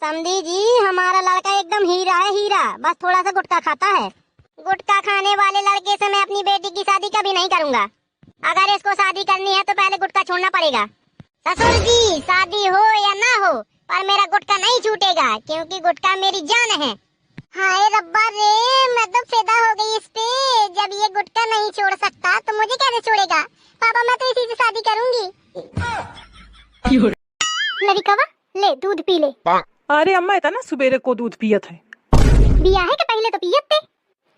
समधी जी, हमारा लड़का एकदम हीरा है, हीरा। बस थोड़ा सा गुटखा खाता है। गुटखा खाने वाले लड़के से मैं अपनी बेटी की शादी कभी नहीं करूंगा। अगर इसको शादी करनी है तो पहले गुटखा छोड़ना पड़ेगा। ससुर जी, शादी हो या ना हो, पर मेरा गुटखा नहीं छूटेगा, क्योंकि गुटखा मेरी जान है। हाय रब्बा रे, मैं तो फिदा हो गई इस पे। जब ये गुटखा नहीं छोड़ सकता तो मुझे कैसे छोड़ेगा? पापा, मैं तो इसी से शादी करूंगी। लड़का ले दूध पी ले। अरे अम्मा, इतना सुबेरे को दूध पियत है? बिया है कि पहले तो पियत थे,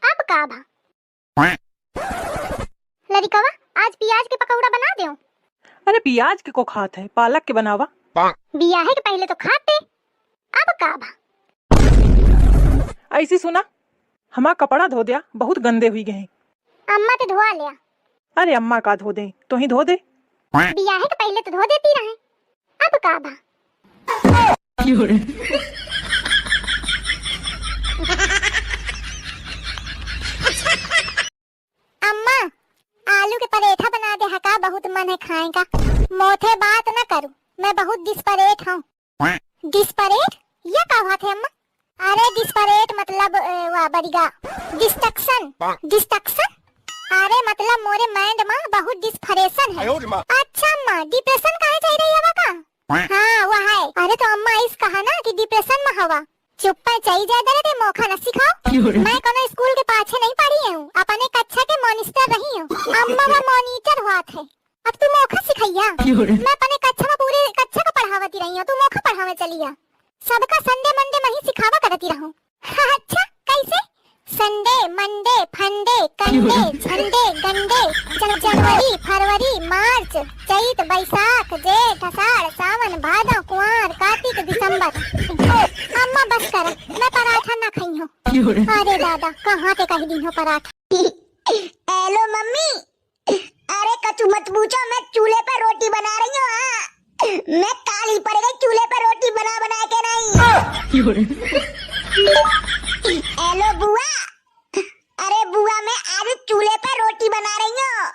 अब का भा। लड़कवा, आज प्याज के पकौड़ा बना दो। अरे प्याज के को खात है, पालक के बनावा। बिया है कि पहले तो खाते, अब का भा। ऐसी सुना, हमारा कपड़ा धो दिया, बहुत गंदे हुई गए हैं। अम्मा तो धोआ लिया। अरे अम्मा का धो दे, तो ही धो दे। बिया है कि पहले तो धो देती रहे, अब का भा। अम्मा, आलू के पराठा बना दे हका, बहुत मन है खाने का। मोथे बात न करूं, मैं बहुत डिस्परेट हूँ। डिस्परेट? ये क्या बात है अम्मा? अरे डिस्परेट मतलब बड़ीगा डिस्ट्रक्शन। डिस्ट्रक्शन? अरे मतलब मोरे माइंड में बहुत डिस्परेशन है। अच्छा अम्मा, डिप्रेशन काहे चाहिए रही हवा का? हाँ वो है। अरे तो अम्मा इस कहा ना कि डिप्रेशन में हवा। चुप पे चाहिए जाए रे, मौका न सिखाओ। मैं कोनो स्कूल के पाछे नहीं पढ़ी हूँ, अपने कक्षा के मॉनिटर रही हूँ। अम्मा मैं मॉनिटर हुआ थे, अब तू मौका सिखाइया। मैं अपने कक्षा में पूरे कक्षा को पढ़ावती रही हूँ, तू मौका पढ़ावे चलिया। सबका संडे मंडे में ही सिखावा करती रहूं। अच्छा कैसे? संडे मंडे फंडे कंडे झंडे गंडे जनवरी फरवरी मार्च चैत बैसाख जेठ अषाढ़ सावन भादो कुंवर कार्तिक दिसंबर। अम्मा बस कर, मैं पराठा ना खाई हूँ। अरे दादा, कहाँ पे कही दिन हो पराठा। हेलो मम्मी, अरे कचू मत पूछो, मैं चूल्हे पर रोटी बना रही हूँ। मैं काली पड़ गई चूल्हे पर रोटी बना बना के नहीं। हेलो बुआ, अरे बुआ मैं आज चूल्हे पर रोटी बना रही हूँ।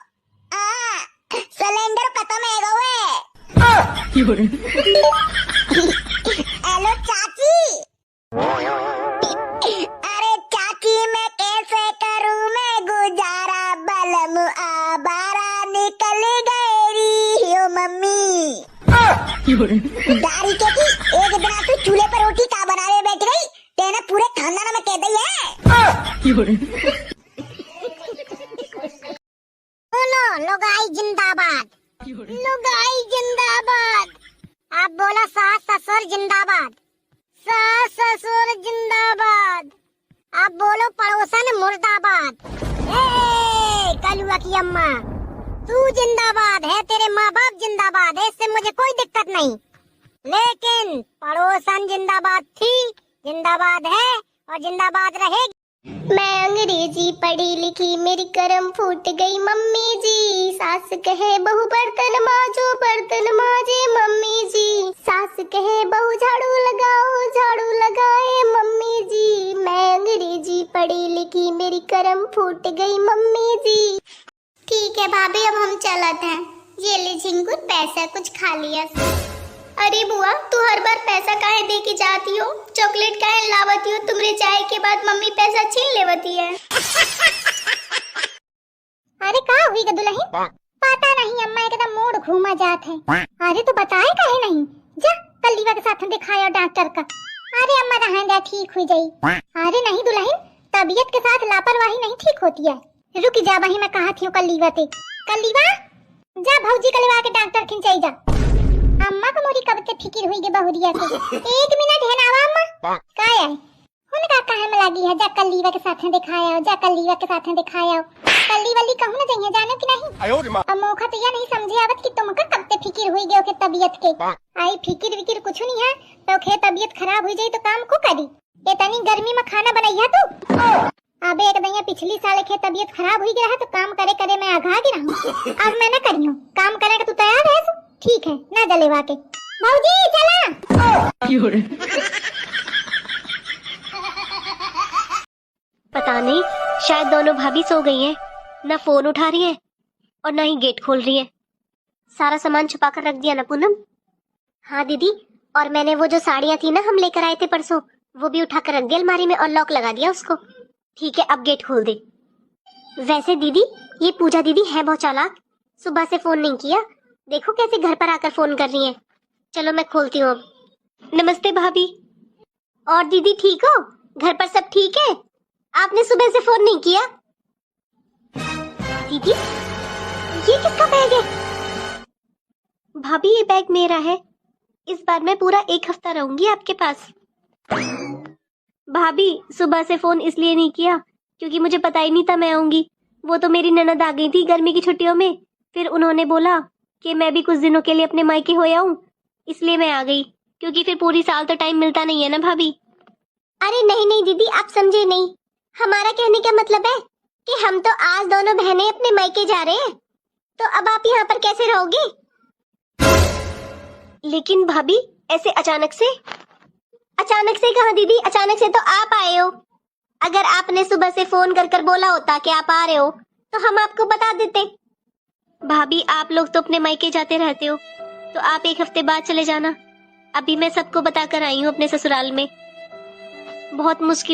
सिलेंडर खत्म है गए। हेलो चाची, अरे चाची मैं कैसे करूँ मैं गुजारा, बलम आबारा निकल गई हो मम्मी। दारी के की एक दिन तू चूल्हे पर रोटी का बनाने बैठ गई, तेने पूरे खानदान में कह दी है। बोलो लुगाई जिंदाबाद, लुगाई जिंदाबाद। आप बोलो सास ससुर जिंदाबाद, सास ससुर जिंदाबाद। आप बोलो पड़ोसन मुर्दाबाद। कलुआ की अम्मा तू जिंदाबाद है, तेरे माँ बाप जिंदाबाद है, इससे मुझे कोई दिक्कत नहीं। लेकिन पड़ोसन जिंदाबाद थी, जिंदाबाद है और जिंदाबाद रहेगी। मैं अंग्रेजी पढ़ी लिखी, मेरी करम फूट गई मम्मी जी। सास कहे बहू बर्तन मांजो, बर्तन मांजे मम्मी जी। सास कहे बहू झाड़ू लगाओ, झाड़ू लगाए मम्मी जी। मैं अंग्रेजी पढ़ी लिखी, मेरी करम फूट गई मम्मी जी। ठीक है भाभी, अब हम चलते हैं। ये ले झिंगुर, पैसा कुछ खा लिया। अरे बुआ, तू हर बार पैसा काहे दे के जाती हो? चॉकलेट काहे लावती हो? तुमरे चाय के बाद मम्मी पैसा छीन लेवती है। अरे का हुई दुल्हन? पता नहीं अम्मा, एकदम मूड घूमा जात है। अरे तो बताए काहे नहीं? जा कलीवा के साथ दिखाया डॉक्टर का। अरे अम्मा रहने दे, ठीक हो जाई। अरे नहीं दुल्हन, तबीयत के साथ लापरवाही नहीं ठीक होती है। रुक जा, वही मैं कहा थी कलीवा ते। कलीवा जा भौजी कलीवा के डॉक्टर खिंचाई जा। अम्मा को मोरी कब से फिक्र हुई गे बहुरिया से। एक मिनट है ना अम्मा, काय है उनका कहां में लगी है? जा कलीवा के साथ दिखाया, जा कलीवा के साथ दिखाया। कली वाली कहूं ना चाहिए जानो कि नहीं? अब मौका तो ये नहीं समझे आवत कि तुमका कब से फिक्र हुई गे के तबीयत के। आई फिक्र विक्र कुछ नहीं है, तो खे तबीयत खराब हो जाई तो काम को करी। इतनी गर्मी में खाना बनाइया तू? अबे एक दैया पिछली साल के तबीयत खराब हुई गया है तो काम करे करे मैं आघा गिरा हूं। अब मैं ना करी हूं, काम करे का तू तैयार है? ठीक है ना जलेवा के। भौजी चला। पता नहीं, शायद दोनों भाभी सो गई हैं, ना फोन उठा रही हैं और ना ही गेट खोल रही हैं। सारा सामान छुपा कर रख दिया ना पूनम? हाँ दीदी, और मैंने वो जो साड़ियाँ थी ना हम लेकर आए थे परसों, वो भी उठाकर रख दी अलमारी में और लॉक लगा दिया उसको। ठीक है, अब गेट खोल दे। वैसे दीदी, ये पूजा दीदी है बहुत चालाक, सुबह से फोन नहीं किया, देखो कैसे घर पर आकर फोन कर रही है। चलो मैं खोलती हूँ अब। नमस्ते भाभी। और दीदी ठीक हो? घर पर सब ठीक है? आपने सुबह से फोन नहीं किया। दीदी, ये किसका बैग है? भाभी, ये बैग मेरा है। इस बार मैं पूरा 1 हफ्ता रहूंगी आपके पास। भाभी, सुबह से फोन इसलिए नहीं किया क्योंकि मुझे पता ही नहीं था मैं आऊंगी। वो तो मेरी ननद आ गई थी गर्मी की छुट्टियों में, फिर उन्होंने बोला कि मैं भी कुछ दिनों के लिए अपने मायके हो आऊं, इसलिए मैं आ गई, क्योंकि फिर पूरी साल तो टाइम मिलता नहीं है ना भाभी। अरे नहीं नहीं दीदी, आप समझे नहीं। हमारा कहने का मतलब है कि हम तो आज दोनों बहनें अपने मायके जा रहे हैं, तो अब आप यहाँ पर कैसे रहोगे? लेकिन भाभी, ऐसे अचानक से? अचानक से कहाँ दीदी, अचानक से तो आप आए हो। अगर आपने सुबह से फोन कर कर बोला होता कि आप आ रहे हो तो हम आपको बता देते। भाभी, आप लोग तो अपने मायके जाते रहते हो, तो आप 1 हफ्ते बाद चले जाना। अभी मैं सबको बताकर आई हूँ अपने ससुराल में। बहुत मुश्किल